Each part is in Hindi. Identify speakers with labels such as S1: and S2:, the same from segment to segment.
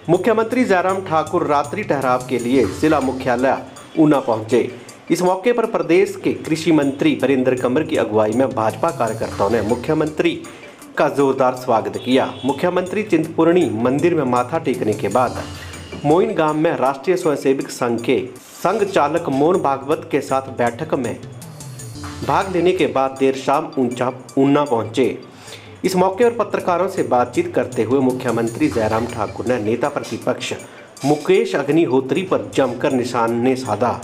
S1: मुख्यमंत्री जयराम ठाकुर रात्रि ठहराव के लिए जिला मुख्यालय ऊना पहुंचे। इस मौके पर प्रदेश के कृषि मंत्री वीरेंद्र कंवर की अगुवाई में भाजपा कार्यकर्ताओं ने मुख्यमंत्री का जोरदार स्वागत किया। मुख्यमंत्री चिंतपूर्णी मंदिर में माथा टेकने के बाद मोइन गांव में राष्ट्रीय स्वयंसेवक संघ के संघ चालक मोहन भागवत के साथ बैठक में भाग लेने के बाद देर शाम ऊना पहुंचे। इस मौके पर पत्रकारों से बातचीत करते हुए मुख्यमंत्री जयराम ठाकुर ने नेता प्रतिपक्ष मुकेश अग्निहोत्री पर जमकर निशाने साधा।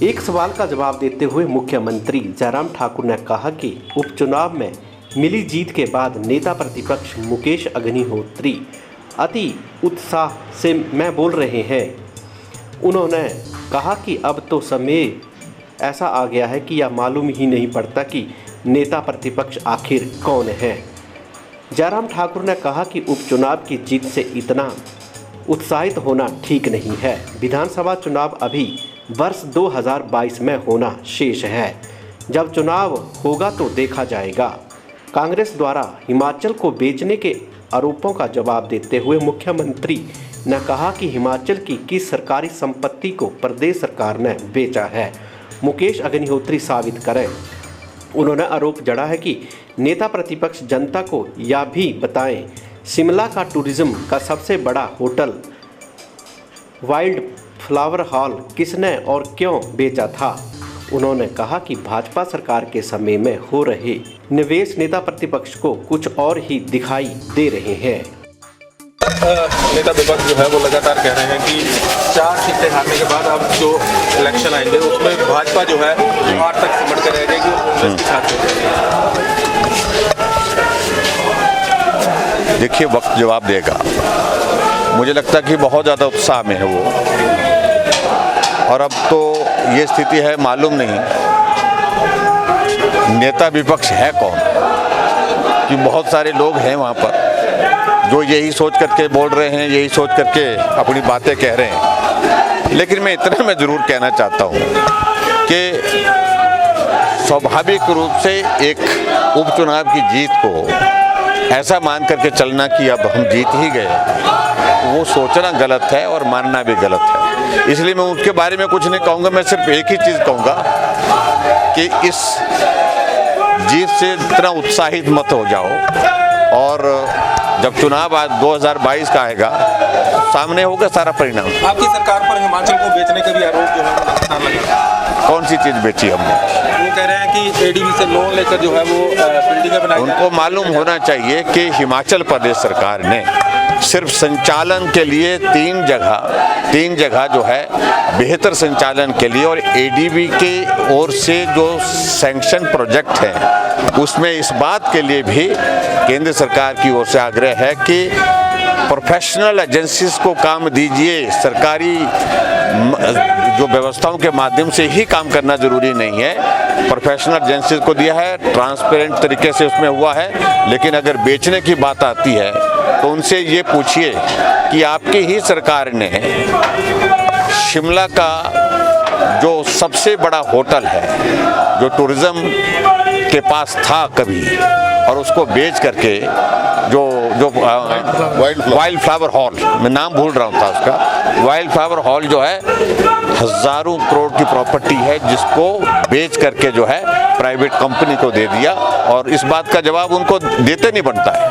S1: एक सवाल का जवाब देते हुए मुख्यमंत्री जयराम ठाकुर ने कहा कि उपचुनाव में मिली जीत के बाद नेता प्रतिपक्ष मुकेश अग्निहोत्री अति उत्साह से मैं बोल रहे हैं। उन्होंने कहा कि अब तो समय ऐसा आ गया है कि यह मालूम ही नहीं पड़ता कि नेता प्रतिपक्ष आखिर कौन है। जयराम ठाकुर ने कहा कि उपचुनाव की जीत से इतना उत्साहित होना ठीक नहीं है। विधानसभा चुनाव अभी वर्ष 2022 में होना शेष है। जब चुनाव होगा तो देखा जाएगा। कांग्रेस द्वारा हिमाचल को बेचने के आरोपों का जवाब देते हुए मुख्यमंत्री ने कहा कि हिमाचल की किस सरकारी संपत्ति को प्रदेश सरकार ने बेचा है, मुकेश अग्निहोत्री साबित करें। उन्होंने आरोप जड़ा है कि नेता प्रतिपक्ष जनता को यह भी बताएं शिमला का टूरिज्म का सबसे बड़ा होटल वाइल्ड फ्लावर हॉल किसने और क्यों बेचा था। उन्होंने कहा कि भाजपा सरकार के समय में हो रहे निवेश नेता प्रतिपक्ष को कुछ और ही दिखाई दे रहे हैं।
S2: नेता विपक्ष जो है वो लगातार कह रहे हैं कि 4 सीटें हारने के बाद अब जो इलेक्शन आएंगे उसमें भाजपा जो है 8 तक सिमट कर रह जाएगी और कांग्रेस के साथ हो जाएगी।
S3: देखिए, वक्त जवाब देगा। मुझे लगता है कि बहुत ज़्यादा उत्साह में है वो, और अब तो ये स्थिति है मालूम नहीं नेता विपक्ष है कौन, कि बहुत सारे लोग हैं वहाँ पर जो यही सोच करके बोल रहे हैं, यही सोच करके अपनी बातें कह रहे हैं। लेकिन मैं इतना मैं ज़रूर कहना चाहता हूँ कि स्वाभाविक रूप से एक उपचुनाव की जीत को ऐसा मान करके चलना कि अब हम जीत ही गए, वो सोचना गलत है और मानना भी गलत है। इसलिए मैं उसके बारे में कुछ नहीं कहूँगा। मैं सिर्फ एक ही चीज़ कहूँगा कि इस जीत से इतना उत्साहित मत हो जाओ, और जब चुनाव आज 2022 का आएगा सामने होगा सारा परिणाम।
S2: आपकी सरकार पर हिमाचल को बेचने के भी आरोप जो है वो लगातार लगे।
S3: कौन सी चीज़ बेची हमने?
S2: वो कह रहे हैं कि एडीबी से लोन लेकर जो है वो बिल्डिंगें बनाई।
S3: उनको मालूम होना चाहिए कि हिमाचल प्रदेश सरकार ने सिर्फ संचालन के लिए तीन जगह जो है बेहतर संचालन के लिए, और एडीबी के ओर से जो सैंक्शन प्रोजेक्ट हैं उसमें इस बात के लिए भी केंद्र सरकार की ओर से आग्रह है कि प्रोफेशनल एजेंसीज को काम दीजिए। सरकारी जो व्यवस्थाओं के माध्यम से ही काम करना जरूरी नहीं है। प्रोफेशनल एजेंसीज को दिया है, ट्रांसपेरेंट तरीके से उसमें हुआ है। लेकिन अगर बेचने की बात आती है तो उनसे ये पूछिए कि आपकी ही सरकार ने शिमला का जो सबसे बड़ा होटल है, जो टूरिज्म के पास था कभी, और उसको बेच करके जो वाइल्ड फ्लावर हॉल, मैं नाम भूल रहा था उसका, वाइल्ड फ्लावर हॉल जो है हजारों करोड़ की प्रॉपर्टी है, जिसको बेच करके जो है प्राइवेट कंपनी को दे दिया, और इस बात का जवाब उनको देते नहीं बनता है।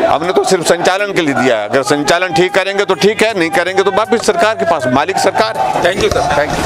S3: हमने तो सिर्फ संचालन के लिए दिया है। अगर संचालन ठीक करेंगे तो ठीक है, नहीं करेंगे तो वापिस सरकार के पास, मालिक सरकार।
S2: Thank you sir, thank you.